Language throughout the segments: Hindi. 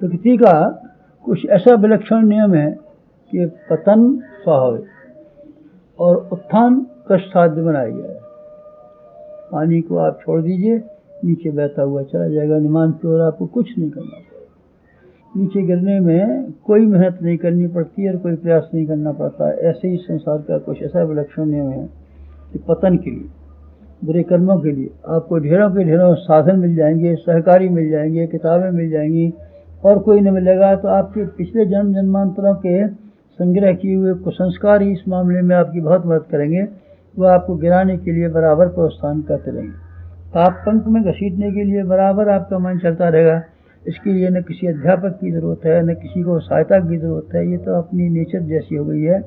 प्रकृति का कुछ ऐसा विलक्षण नियम है कि पतन स्वाभाविक और उत्थान कष्ट साध्य बनाया गया है। पानी को आप छोड़ दीजिए, नीचे बहता हुआ चला जाएगा निमान की ओर, आपको कुछ नहीं करना पड़ेगा। नीचे गिरने में कोई मेहनत नहीं करनी पड़ती है और कोई प्रयास नहीं करना पड़ता है। ऐसे ही संसार का कुछ ऐसा विलक्षण नियम है कि पतन के लिए, बुरे कर्मों के लिए आपको ढेरों के ढेरों साधन मिल जाएंगे, सहकारी मिल जाएंगे, किताबें मिल जाएंगी, और कोई न मिलेगा तो आपके पिछले जन्म जन्मांतरों के संग्रह किए हुए कुसंस्कार ही इस मामले में आपकी बहुत मदद करेंगे। वह आपको गिराने के लिए बराबर प्रोत्साहन करते रहेंगे, पाप पंख में घसीटने के लिए बराबर आपका मन चलता रहेगा। इसके लिए न किसी अध्यापक की ज़रूरत है, न किसी को सहायता की ज़रूरत है। ये तो अपनी नेचर जैसी हो गई है।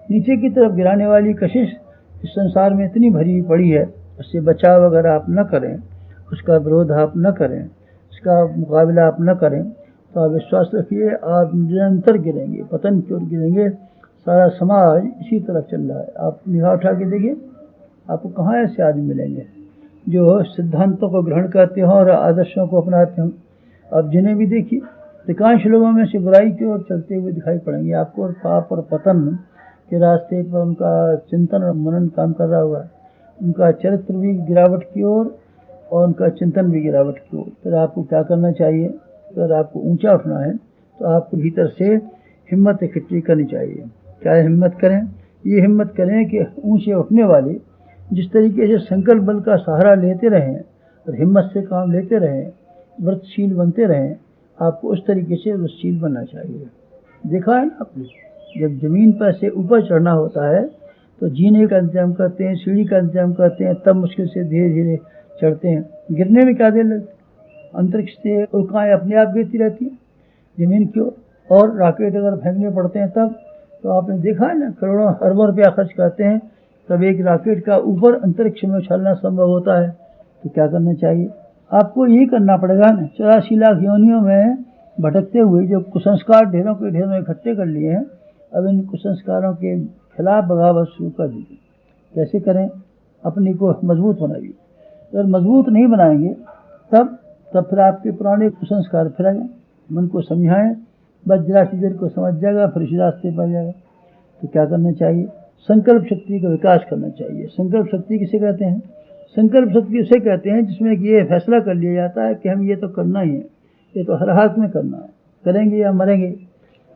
नीचे की तरफ गिराने वाली कशिश इस संसार में इतनी भरी पड़ी है, उससे बचाव अगर आप न करें, उसका विरोध आप न करें, उसका मुकाबला आप न करें, तो आप विश्वास रखिए आप निरंतर गिरेंगे, पतन की ओर गिरेंगे। सारा समाज इसी तरफ चल रहा है। आप निगाह उठा के देखिए, आपको कहाँ ऐसे आदमी मिलेंगे जो सिद्धांतों को ग्रहण करते हों और आदर्शों को अपनाते हों। आप जिन्हें भी देखिए, अधिकांश लोगों में से बुराई की ओर चलते हुए दिखाई पड़ेंगे आपको, और पाप और पतन के रास्ते पर उनका चिंतन और मनन काम कर रहा हुआ है। उनका चरित्र भी गिरावट की ओर और उनका चिंतन भी गिरावट की ओर। फिर आपको क्या करना चाहिए? अगर आपको ऊंचा उठना है तो आपको भीतर से हिम्मत इकट्ठी करनी चाहिए। क्या हिम्मत करें? ये हिम्मत करें कि ऊंचे उठने वाले जिस तरीके से संकल्प बल का सहारा लेते रहें और हिम्मत से काम लेते रहें, व्रतशील बनते रहें, आपको उस तरीके से व्रतशील बनना चाहिए। देखा है ना आपने, जब ज़मीन पर से ऊपर चढ़ना होता है तो जीने का इंतजाम करते हैं, सीढ़ी का इंतजाम करते हैं, तब मुश्किल से धीरे धीरे चढ़ते हैं। गिरने में क्या देर लगती? अंतरिक्ष से उल्काएँ अपने आप गिरती रहती हैं ज़मीन की ओर, और रॉकेट अगर फेंकने पड़ते हैं तब तो आपने देखा है ना, करोड़ों अरबों रुपया खर्च करते हैं तब एक रॉकेट का ऊपर अंतरिक्ष में उछलना संभव होता है। तो क्या करना चाहिए? आपको यही करना पड़ेगा ना। 84 लाख योनियों में भटकते हुए जो कुसंस्कार ढेरों के ढेरों इकट्ठे कर लिए हैं, अब इन कुसंस्कारों के खिलाफ बगावत शुरू कर दीजिए। कैसे करें? अपने को मजबूत बनाइए। अगर मजबूत नहीं बनाएंगे तब फिर आपके पुराने कुसंस्कार फिर आ जाए। मन को समझाएं, बस जरा सी देर को समझ जाएगा, फिर इसी रास्ते पर जाएगा। तो क्या करना चाहिए? संकल्प शक्ति का विकास करना चाहिए। संकल्प शक्ति किसे कहते हैं? संकल्प शक्ति उसे कहते हैं जिसमें कि ये फैसला कर लिया जाता है कि हम ये तो करना ही है, ये तो हर हाथ में करना है, करेंगे या मरेंगे।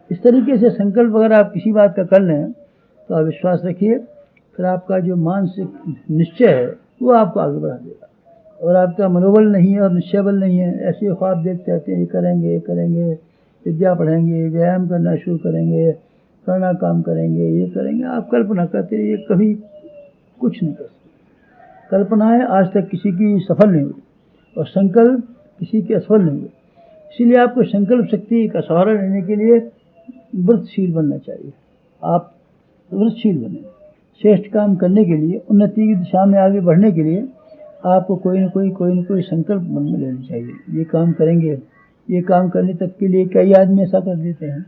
इस तरीके से संकल्प अगर आप किसी बात का कर लें तो आप विश्वास रखिए फिर आपका जो मानसिक निश्चय है वो आपको आगे बढ़ा देगा। और आपका मनोबल नहीं है और निश्चय बल नहीं है, ऐसे ख्वाब देखते रहते हैं, ये करेंगे ये करेंगे, विद्या पढ़ेंगे, व्यायाम करना शुरू करेंगे, करना काम करेंगे, ये करेंगे, आप कल्पना करते रहिए, कभी कुछ नहीं कर सकते। कल्पनाएं आज तक किसी की सफल नहीं हुई और संकल्प किसी के असफल नहीं हुए। इसीलिए आपको संकल्प शक्ति का सहारा लेने के लिए व्रतशील बनना चाहिए। आप व्रतशील बने। श्रेष्ठ काम करने के लिए, उन्नति की दिशा में आगे बढ़ने के लिए आपको कोई न कोई संकल्प मन में लेना चाहिए। ये काम करेंगे, ये काम करने तक के लिए कई आदमी ऐसा कर देते हैं,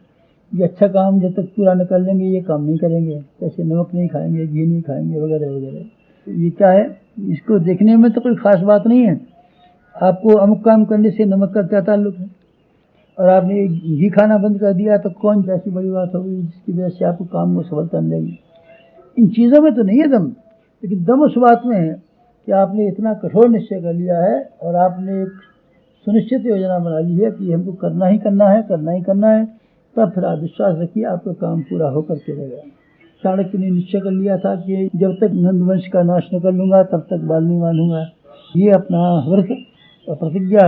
ये अच्छा काम जब तक पूरा न कर लेंगे ये काम नहीं करेंगे, जैसे नमक नहीं खाएंगे, घी नहीं खाएंगे वगैरह वगैरह। ये क्या है? इसको देखने में तो कोई ख़ास बात नहीं है। आपको अमुक काम करने से नमक का क्या ताल्लुक है? और आपने घी खाना बंद कर दिया तो कौन ऐसी बड़ी बात होगी जिसकी वजह से आपको काम में सफलता मिलेगी? इन चीज़ों में तो नहीं है दम, लेकिन दम उस बात में है कि आपने इतना कठोर निश्चय कर लिया है और आपने एक सुनिश्चित योजना बना ली है कि हमको करना ही करना है, करना ही करना है। तब फिर आप विश्वास रखिए आपका काम पूरा होकर के रहेगा। चाणक्य ने निश्चय कर लिया था कि जब तक नंदवंश का नाश न कर लूँगा तब तक बाल नहीं मानूंगा। ये अपना व्रत और प्रतिज्ञा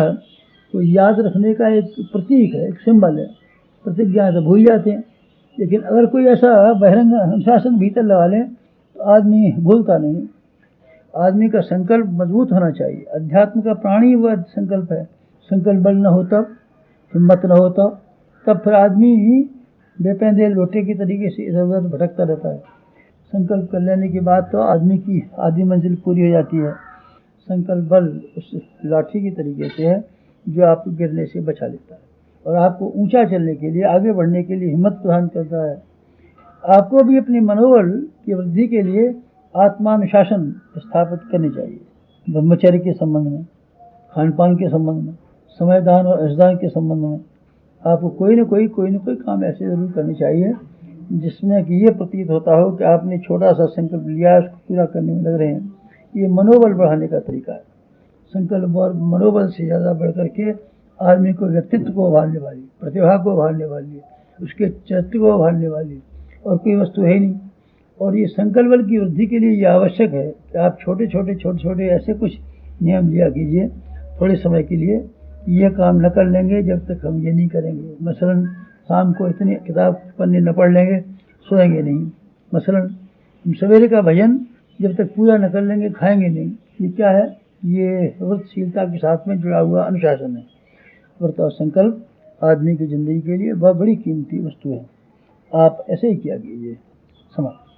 को याद रखने का एक प्रतीक है, एक सिंबल है। प्रतिज्ञा तो भूल जाते हैं, लेकिन अगर कोई ऐसा बहिरंग अनुशासन भीतर लगा लें तो आदमी भूलता नहीं। आदमी का संकल्प मजबूत होना चाहिए। अध्यात्म का प्राणी वह संकल्प है। संकल्प बल न हो तब, हिम्मत न हो तब फिर आदमी बेपैंदे लोटे की तरीके से इधर उधर भटकता रहता है। संकल्प कर लेने के बाद तो आदमी की आधी मंजिल पूरी हो जाती है। संकल्प बल उस लाठी की तरीके से है जो आपको गिरने से बचा लेता है और आपको ऊंचा चलने के लिए, आगे बढ़ने के लिए हिम्मत प्रदान करता है। आपको भी अपने मनोबल की वृद्धि के लिए आत्मानुशासन स्थापित करनी चाहिए। ब्रह्मचर्य के संबंध में, खान पान के संबंध में, समय दान और असदान के संबंध में, आपको कोई ना कोई काम ऐसे ज़रूर करनी चाहिए जिसमें कि ये प्रतीत होता हो कि आपने छोटा सा संकल्प लिया, उसको पूरा करने में लग रहे हैं। ये मनोबल बढ़ाने का तरीका है। संकल्प और मनोबल से ज़्यादा बढ़ करके आदमी को व्यक्तित्व को उभारने वाली, प्रतिभा को उभारने वाली, उसके चरित्र को उभारने वाली और कोई वस्तु है ही नहीं। और ये संकल्प बल की वृद्धि के लिए ये आवश्यक है कि आप छोटे छोटे ऐसे कुछ नियम लिया कीजिए थोड़े समय के लिए। ये काम न कर लेंगे जब तक हम ये नहीं करेंगे। मसलन शाम को इतनी किताब पढ़ने न पढ़ लेंगे, सोएंगे नहीं। मसलन हम सवेरे का भजन जब तक पूरा न कर लेंगे, खाएंगे नहीं। ये क्या है? ये व्रतशीलता के साथ में जुड़ा हुआ अनुशासन है। व्रत और संकल्प आदमी की जिंदगी के लिए बहुत बड़ी कीमती वस्तु है। आप ऐसे ही किया कीजिए। समाप्त।